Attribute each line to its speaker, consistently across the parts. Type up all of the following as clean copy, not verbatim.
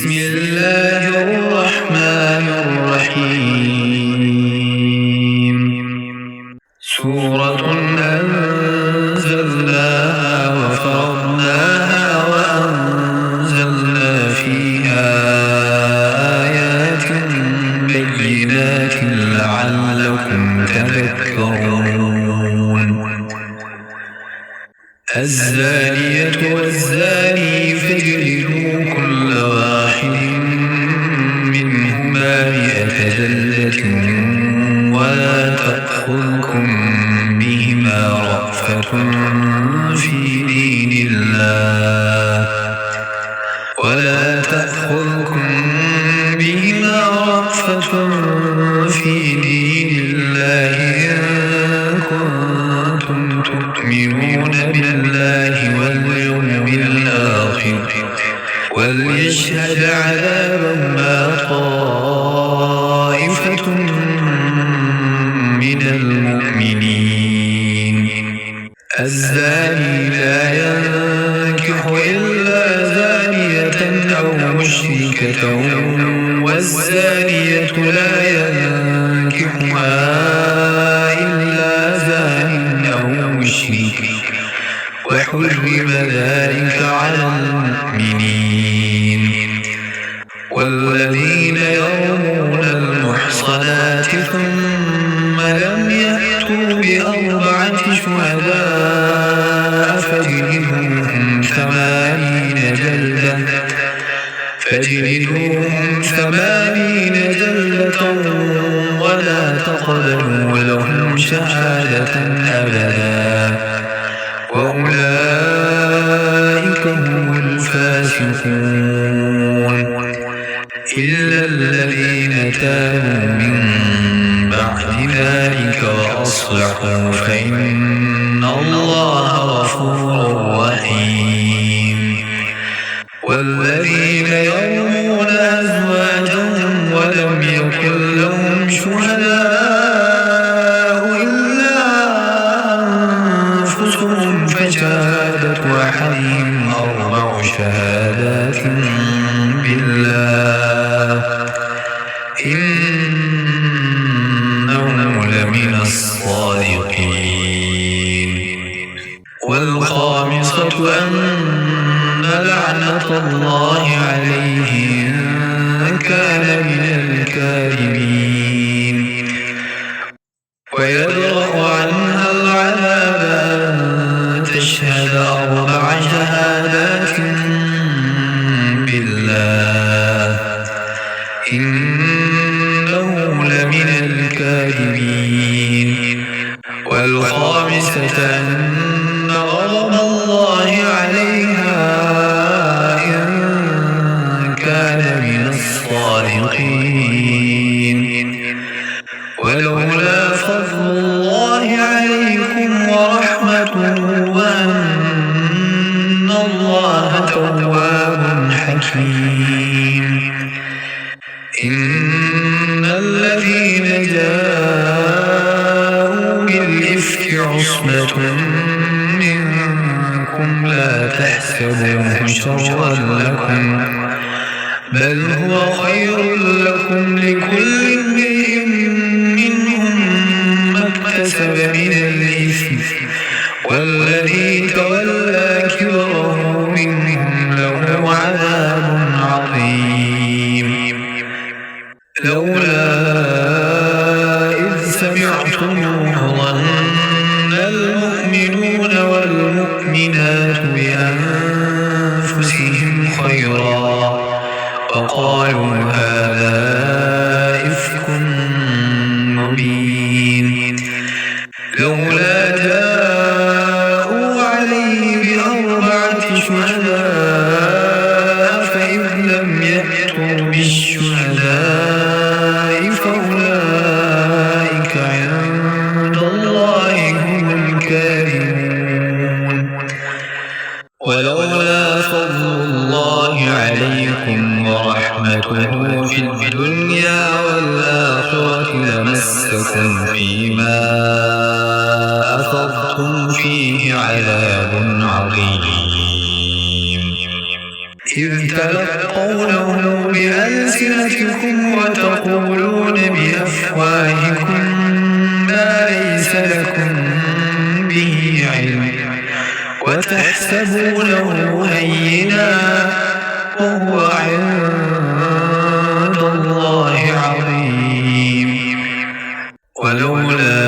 Speaker 1: بسم الله الرحمن الرحيم. سورة أنزلناها وفرضناها وأنزلنا فيها آيات بينات لعلكم تذكرون. الزانية والزاني فاجلدوا كل واحد منهما 100 جلدة ولا تأخذكم بهما رأفة في دين الله إن كنتم تؤمنون بالله واليوم الآخر. وليشهد عذابهما طائفة من المؤمنين. الزاني لا ينكح إلا زانية أو مشركة والزانية لا ينكحها إلا زان أو مشرك وحرم ذلك على المؤمنين. والذين يرمون المحصنات ثم لم يأتوا ب4 شهداء فاجلدوهم 80 جلدة ولا تقبلوا لهم شهادة أبدا وأولئك هم الفاسقون. إلا الذين تابوا من بعد ذلك وأصلحوا فإن الله غفور رحيم. والذين يرمون أزواجهم ولم يكن لهم شهداء إلا أنفسهم فشهادة أحدهم 4 شهادات بالله إنه لمن الصادقين. والخامسة أن لعنة الله عليه إن كان من الكاذبين. ويدرأ عنها العذاب أن تشهد 4 شهادات بالله إنه لمن الكاذبين. والخامسة أن غضب الله عليها إن كان من الصادقين. ولولا فضل الله عليكم ورحمته وأن الله تواب حكيم. إن الذين جاءوا بالإفك عصبة منكم لا تحسبوه شرا لكم بل هو خير لكم لكل امرئ منهم ما اكتسب من الإثم والذي تولى كبره منهم له عذاب عظيم. لولا إذ سمعتموه ظن المؤمنون والمؤمنات بأنفسهم خيرا وقالوا هذا إفك مبين. لولا جاءوا عليه ب4 شهداء فإذ لم يأتوا بالشهداء فأولئك عند الله هم الكاذبون. ولولا فضل الله عليكم ورحمته في الدنيا والآخرة لمسكم فيما أفضتم فيه عذاب عظيم. إذ تلقونه بألسنتكم وتقولون بأفواهكم ما ليس لكم به علم وتحسبونه هينا وهو عند الله عظيم. ولولا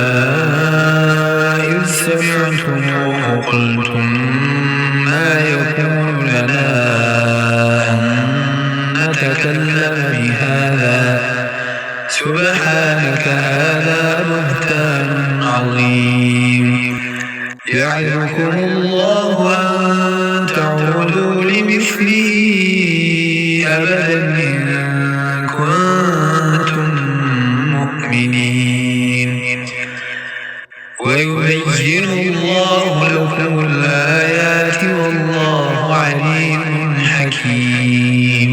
Speaker 1: إذ سمعتموه قلتم ما يكون لنا أن نتكلم بهذا سبحانك هذا بهتان عظيم. يعظكم الله أن تعودوا لمثله أبدا إن كنتم مؤمنين. ويبين الله لكم الآيات والله عليم حكيم.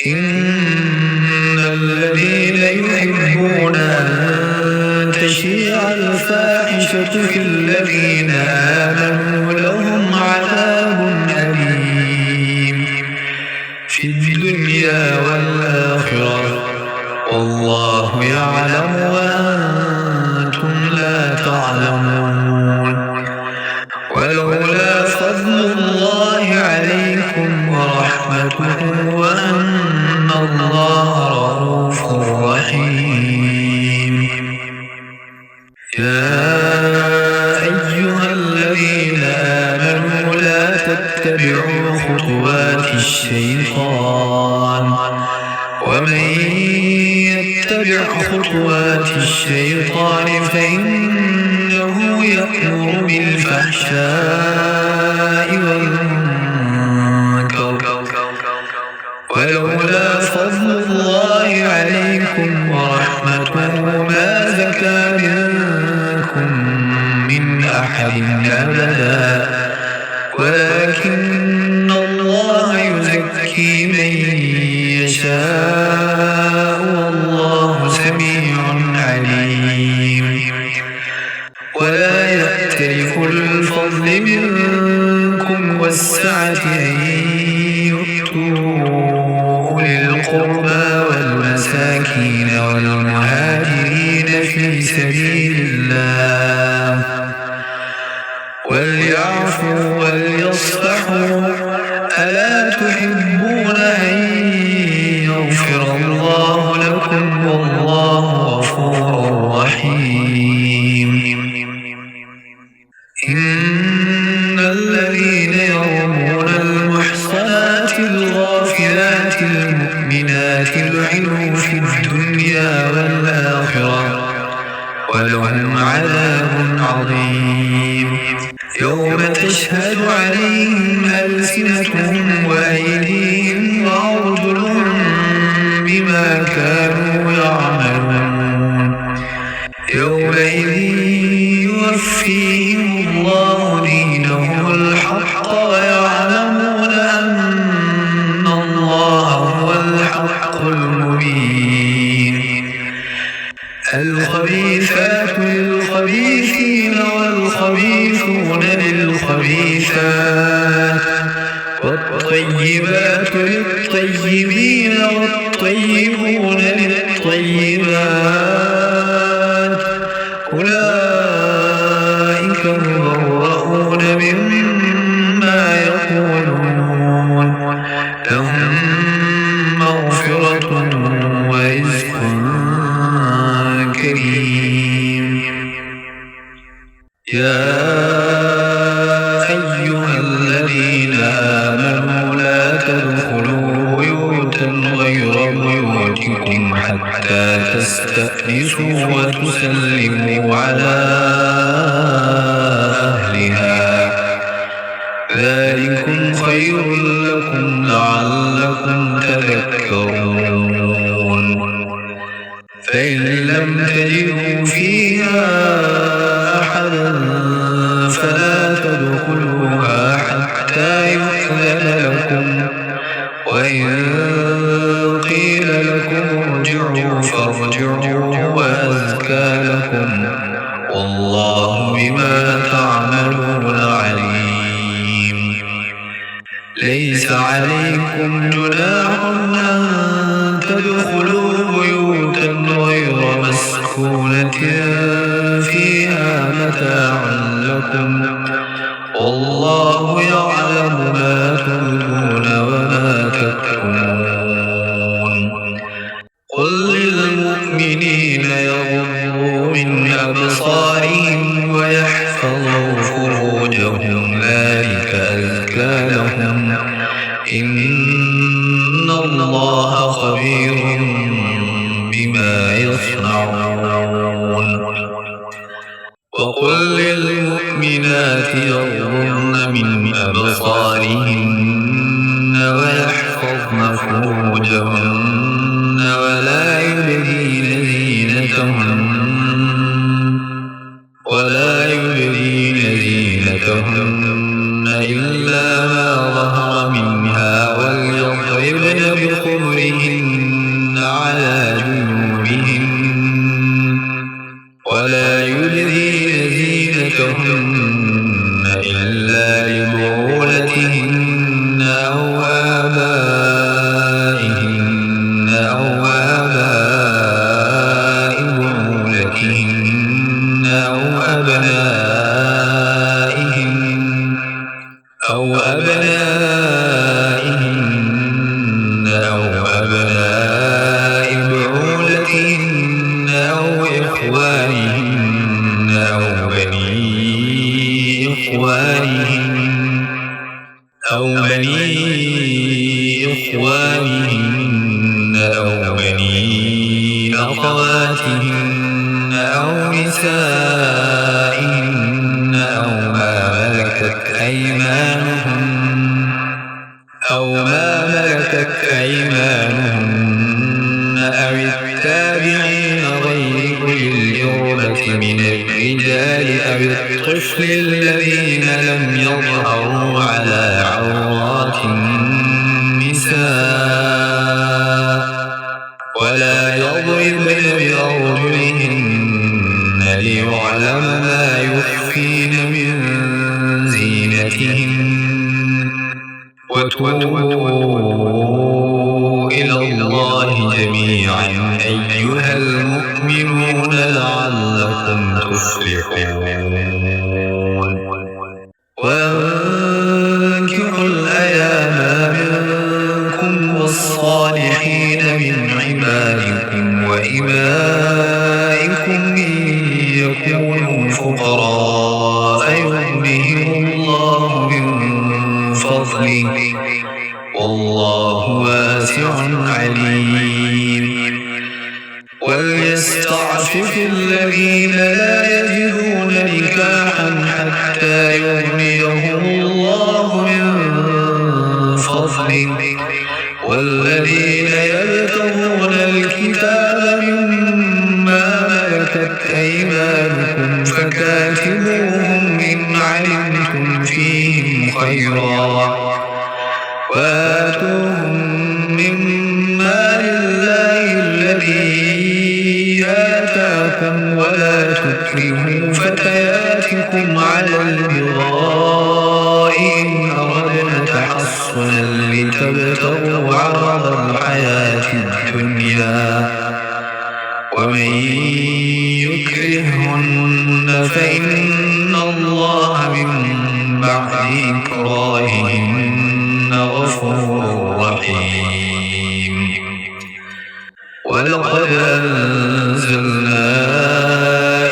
Speaker 1: إن الذين يحبون أن تشيع الفاحشة في الذين آمنوا لهم عذاب أليم في الدنيا والآخرة والله يعلم وأنتم لا تعلمون. ولولا فضل الله عليكم ورحمته وأن الله رءوف رحيم. يا أيها الذين آمنوا لا تتبعوا خطوات الشيطان ومن يتبع خطوات الشيطان فإنه يأمر بالفحشاء والمنكر. ولولا فضل الله عليكم ورحمته ما زكى منكم من أحد أبدا ولكن الله يزكي من يشاء والله سميع عليم. ولا يأتل أولو الفضل منكم والسعة أن يؤتوا أولي القربى والمساكين والمهاجرين في سبيل الله وليعفوا وليصفحوا ألا تحبون أن يغفر الله لكم والله غفور رحيم. إن الذين يرمون المحصنات الغافلات المؤمنات لعنوا في الدنيا والآخرة ولهم عذاب عظيم. يوم تشهد عليهم ألسنتهم وأيديهم وأرجلهم بما كانوا يعملون. يومئذ يوفيهم الله دينهم الحق ويعلمون أن الله هو الحق المبين. الخبيثات للخبيثين والخبيثون للخبيثات والطيبات للطيبين والطيبون للطيبات أولئك مبرؤون مما يقولون لهم مغفرة ورزق كريم. يا أيها الذين آمنوا لا تدخلوا بيوتا غير بيوتكم حتى تستأنسوا وتسلموا على أهلها ذلكم خير لكم لعلكم تذكرون. فإن لم تجدوا فيها أحدا فلا تدخلوها حتى يؤذن لكم وإن قيل لكم ارجعوا فارجعوا وأزكى لكم والله بما تعملون عليم. ليس عليكم جناح أن لكم والله يعلم ما تبدون وما تكتمون قل للمؤمنين يغضوا من أبصارهم ويحفظوا فروجهم ذلك أزكى لهم إن الله خبير بما يصنعون وقل للمؤمنات يغضن من أبصارهن ويحفظن فروجهن ولا يبدين زينتهن إلا ما ظهر منها وليضربن بخمرهن على جيوبهن ولا يبدين زينتهن إلا لبعولتهن أو آبائهن أو آباء بعولتهن أو أبنائهن بعولتهن أو إخوانهن أو بني إخوانهن أو بني أخواتهن أو نسائهن أو ما ملكت أيمانهن أو التابعين غير أولي الإربة من الرجال أو الطفل الذين لم يظهروا على عورات النساء ولا يضربن بأرجلهن ليعلم ما يخفين من زينتهن وتوبوا إلى الله جميعا أيها المؤمنون لعلكم تفلحون وانكحوا الأيام منكم والصالحين من عبادكم وإمائكم إن يكونوا فقراء يغنيهم الله من فضله والله واسع عليم وليستعفف الذين لا يجدون نكاحا حتى يغنيهم الله من فضله والذين يبتغون الكتاب مما ملكت أيمانكم فكاتبوهم إن علمتم فيهم خيرا وآتوهم مما لله الذي آتاكم ولا تكرهوا فتياتكم على البغاء إن أردنا تحصنا لتبتغوا عرض الحياة الدنيا ومن يكرهن فإن الله من بعد إكراههن غفور رحيم ولقد أنزلنا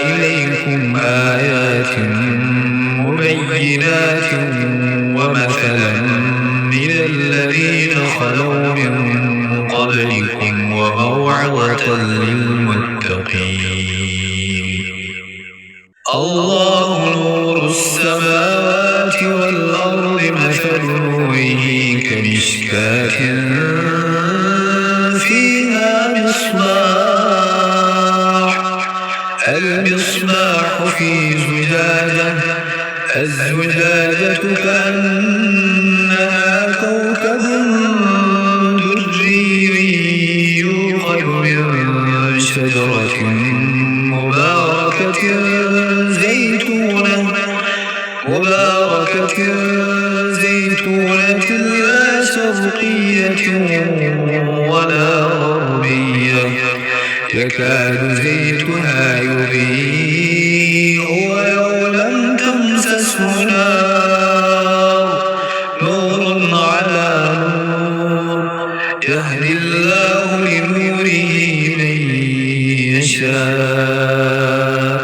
Speaker 1: إليكم آيات مبينات ومثلا من الذين خلوا من قبلكم وموعظة للمتقين الله نور السماوات والأرض مثل نوره كمشكاة فيها المصباح في زجاجة الزجاجة كأنها كوكب دري يوقد من شجرة مباركة زيتونة لا شرقية ولا غربية يكاد زيتها يضيء ولو لم تمسسه لمسه نور على نور يهدي الله لنوره من يشاء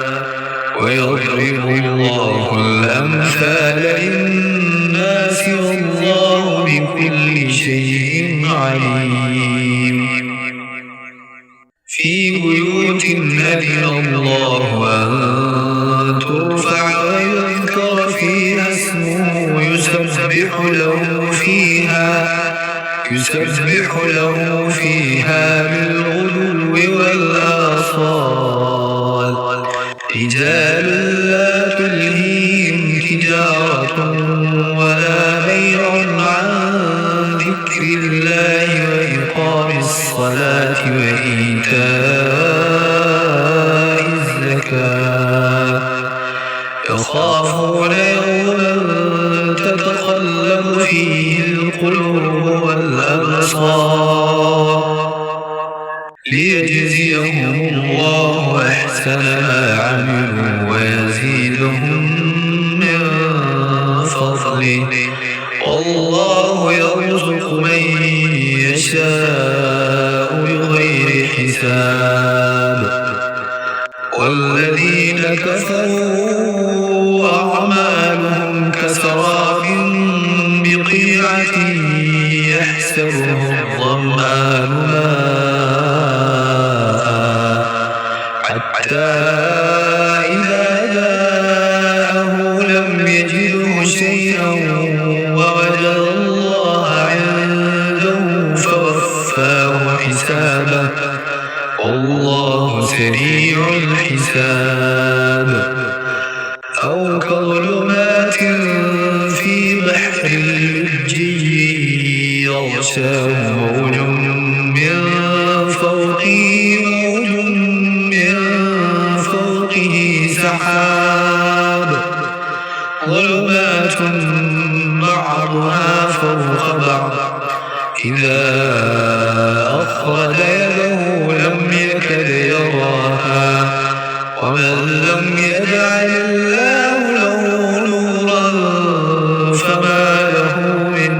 Speaker 1: ويضرب الله الأمثال للناس والله بكل شيء عليم في بيوت أذن الله أن ترفع ويذكر فيها اسمه يسبح له فيها بالغدو والآصال رجال لا تلهيهم تجارة ولا بيع عن ذكر الله وإقام الصلاة وإيتاء الزكاة يخافون يوما تتقلب فيه القلوب والأبصار ليجزيهم الله أحسن ما عملوا ويزيدهم من فضله والله يرزق من يشاء بغير حساب والذين كفروا أعمالهم كسراب بقيعة يحسبه الظمآن ماء حتى إذا جاءه لم يجده شيئا ووجد الله عنده فوفاه حسابه والله سريع الحساب أو كظلمات في بحر لجي يغشاه موج من فوقه سحاب ظلمات بعضها فوق بعض إذا أخرج يده لم يكد يراها ومن لم يجعل الله له نورا فما له من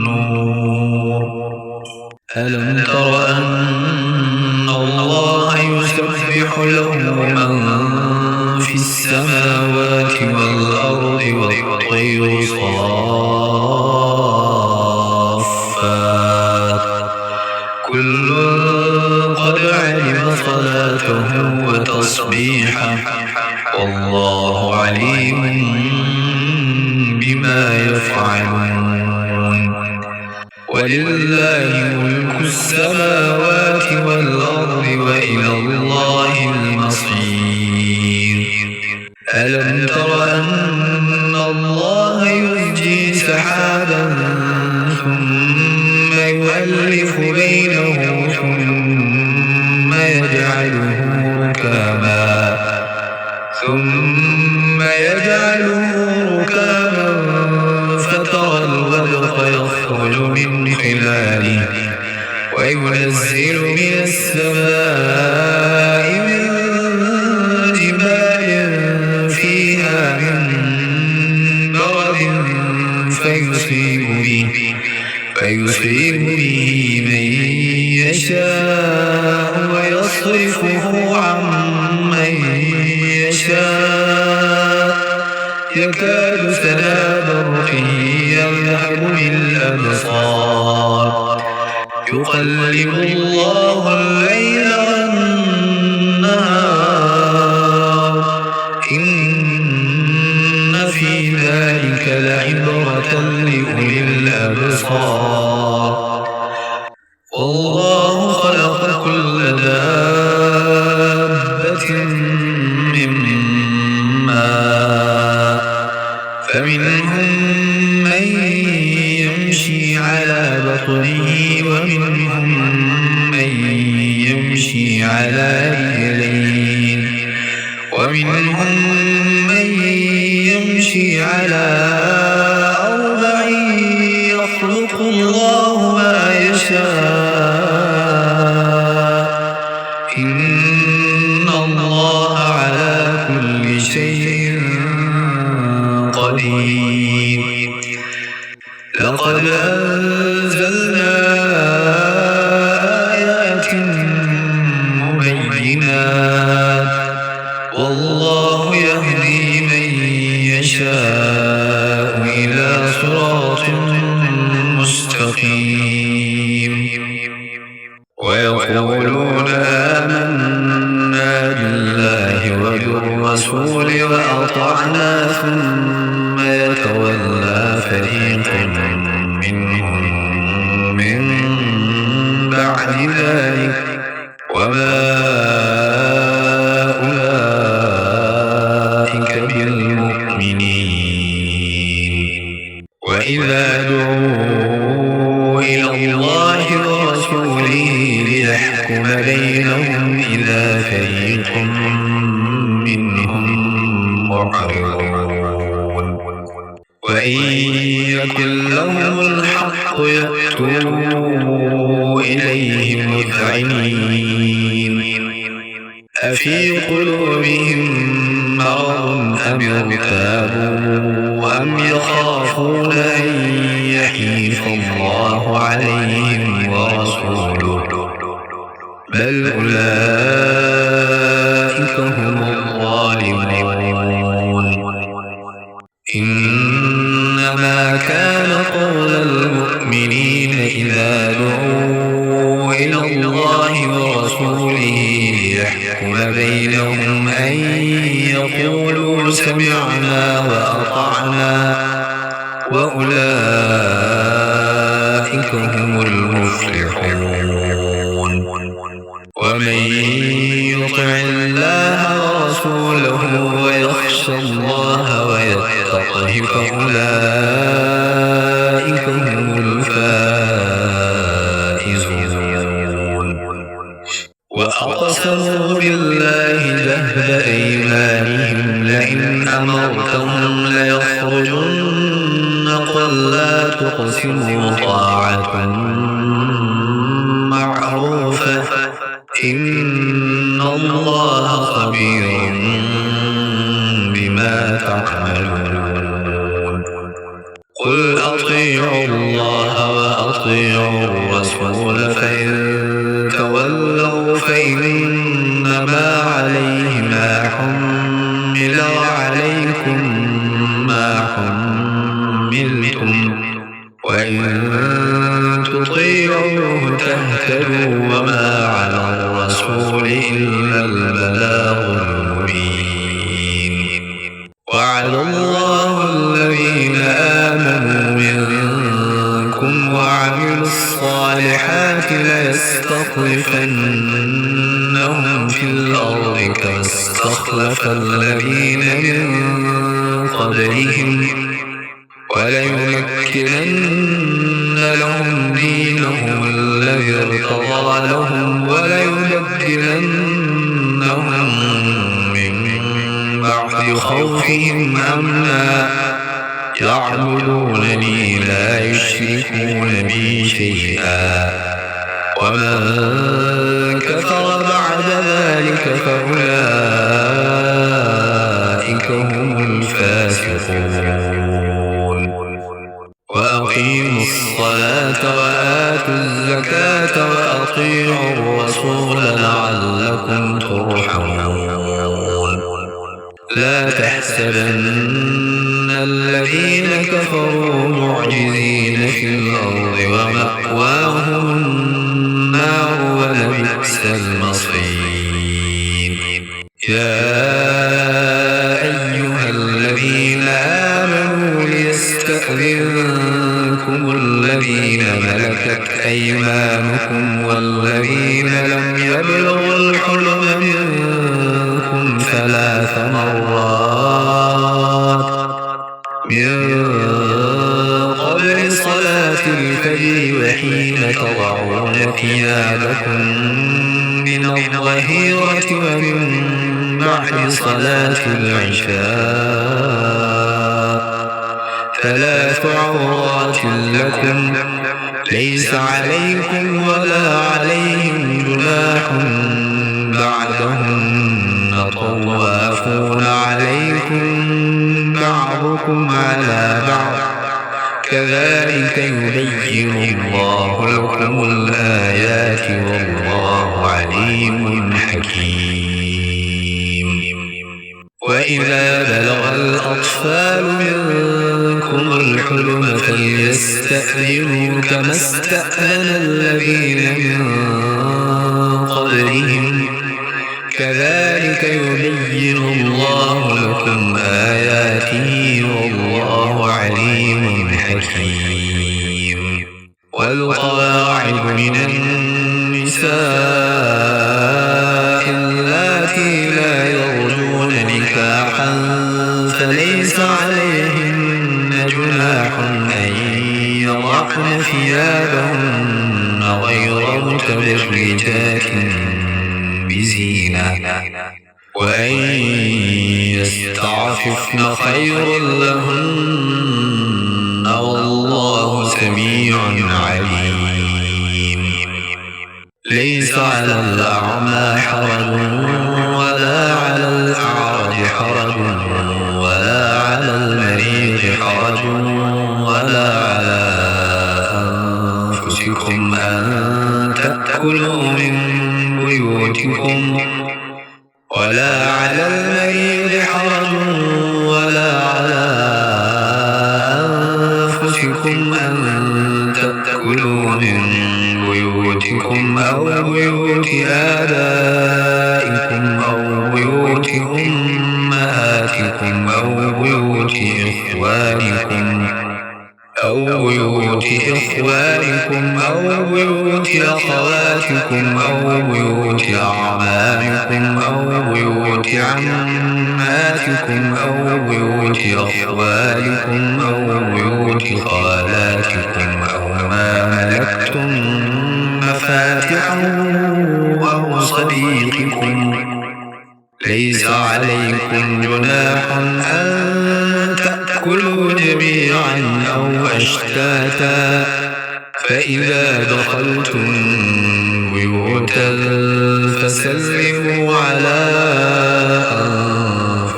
Speaker 1: نور ألم تر أن الله يسبح له من في السماوات والأرض والطير صافات كل قد علم صلاته وتصبيحه والله عليم بما يفعلون ولله ملك السماوات والأرض وإلى الله المصير ألم تر أن الله يزجي سحابا ثم يؤلف بينه ثم يجعله ركاما فترى الودق يخرج من خلاله وينزل من السماء من جبال فيها من برد فيصيب به من يشاء ويصرفه عن من يشاء يكاد سنا برقه يذهب بالأبصار يقلب الله الليل والنهار إن في ذلك لعبرة لأولي الأبصار والله خلق كل دابة من ماء فمنهم من يمشي على بطنه ومنهم من يمشي على رجلين ومنهم من يمشي على أربع يخلق الله ما يشاء إن الله على كل شيء ويقولون آمنا بالله وبالرسول وأطعنا ثم يتولى فريق منهم من بعد ذلك وما أولئك بالمؤمنين وإذا دعوا إلى الله ورسوله ليحكم بينهم إذا فريق منهم معرضون وإن يكن لهم الحق يأتوا إليه مذعنين أفي قلوبهم مرض أم ارتابوا أم يخافون أن يحيف الله عليهم ورسوله بل أولئك هم الظالمون إنما كان قول المؤمنين إذا دعوا إلى الله ورسوله ليحكم بينهم أن يقولوا سمعنا وأطعنا وأولئك هم المفلحون ومن يطع الله ورسوله ويخشى الله ويتقه فأولئك هم الفائزون وأقسموا بالله جهد أيمانهم لئن أمرتهم ليخرجن قل لا تقسموا طاعة معروفة إن الله خبير بما تعملون قل أطيعوا الله وأطيعوا الرسول فإن تولوا فإنما عليه ما حمل وعليكم ما حملتم وإن تطيعوه تهتدوا وما على الرسول إلا البلاغ المبين وعد الله الذين آمنوا منكم وعملوا الصالحات ليستخلفنهم في الأرض كما استخلف الذين من قبلهم وليمكنن لهم دينهم الذي ارتضى لهم وليبدلنهم من بعد خوفهم أمنا يعبدونني لا يشركون بي شيئا ومن كفر بعد ذلك فأولئك هم الفاسقون وأقيموا الصلاة وآتوا الزكاة وأطيعوا الرسول لعلكم ترحمون لا تحسبن الذين كفروا معجزين في الأرض ومأواهم النار ولبئس المصير يا أيها الذين آمنوا ليستأذنكم الذين ملكت أيمانكم والذين لم يبلغوا الحلم منكم 3 مرات من قبل صلاة الفجر وحين تضعون ثيابكم من الظهيرة ومن بعد صلاة العشاء 3 عورات لكم ليس عليكم ولا عليهم جناح بعدهن طوافون عليكم بعضكم على بعض كذلك يبين الله لكم الآيات والله عليم حكيم وإذا بلغ الأطفال منكم الحلم فليستأذنوا يستأذنوا كما استأذن الذين من قبلهم كذلك يبين الله لكم آياته والله عليم حكيم والقواعد من النساء اللاتي لا يرجون نكاحا فليس عليهن جناح أن يضعن ثيابهن غير متبرجات بزينة وأن يستعففن خير لهن والله سميع عليم ليس على الأعمى حرج ولا على الأعرج حرج ولا على المريض حرج ولا على أنفسكم أن تأكلوا من بيوتكم ولا على المريض حرج ولا على أنفسكم أن تأكلوا من بيوتكم أو بيوت آبائكم أو بيوت أمهاتكم أو بيوت إخوانكم أو بيوت أخواتكم أو بيوت أعمامكم أو بيوت عماتكم أو بيوت أخوالكم أو بيوت خالاتكم أو ما ملكتم مفاتحه أو صديقكم ليس عليكم جناح أن تأكلوا جميعا أو أشتاتا فإذا دخلتم بيوتا فسلموا على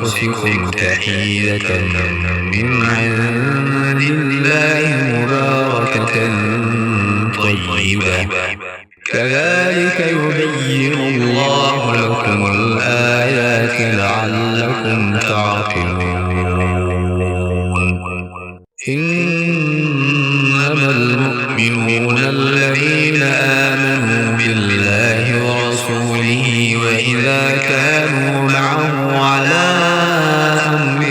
Speaker 1: أنفسكم تحية من عند الله مباركة طيبة كذلك يبين الله لكم الآيات لعلكم تعقلون إنما المؤمنون الذين آمنوا بالله ورسوله وإذا كانوا معه على أمر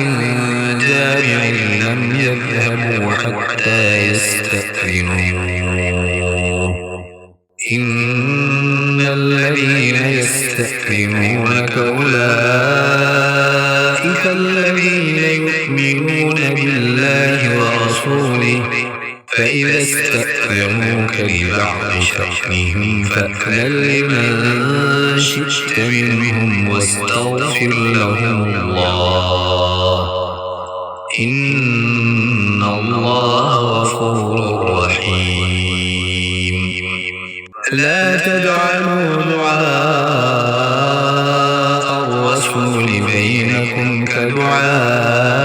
Speaker 1: جامع لم يذهبوا حتى يستأذنوه إن الذين يستأذنونك أولئك الذين يؤمنون بالله ورسوله فإذا استأذنوك لبعض شأنهم فأذن لمن شئت منهم واستغفر لهم الله إن الله غفور رحيم لا تجعلوا دعاء الرسول بينكم كدعاء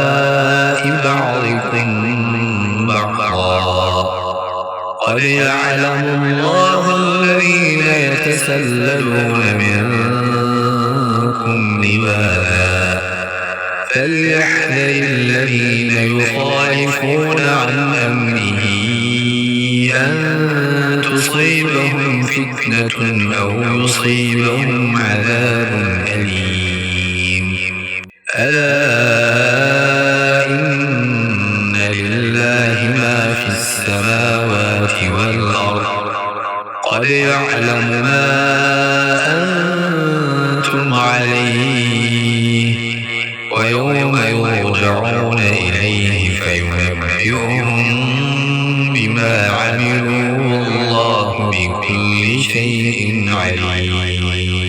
Speaker 1: بعضكم بعضا قد يعلم الله الذين يتسللون منكم لواذا فليحذر الذين يخالفون عن أمره أن تصيبهم فتنة أو يصيبهم عذاب أليم ألا إن لله ما في السماوات والأرض قد يعلم ما أنتم عليه ويوم يرجعون إليه فينبئهم بما عملوا والله بكل شيء عليم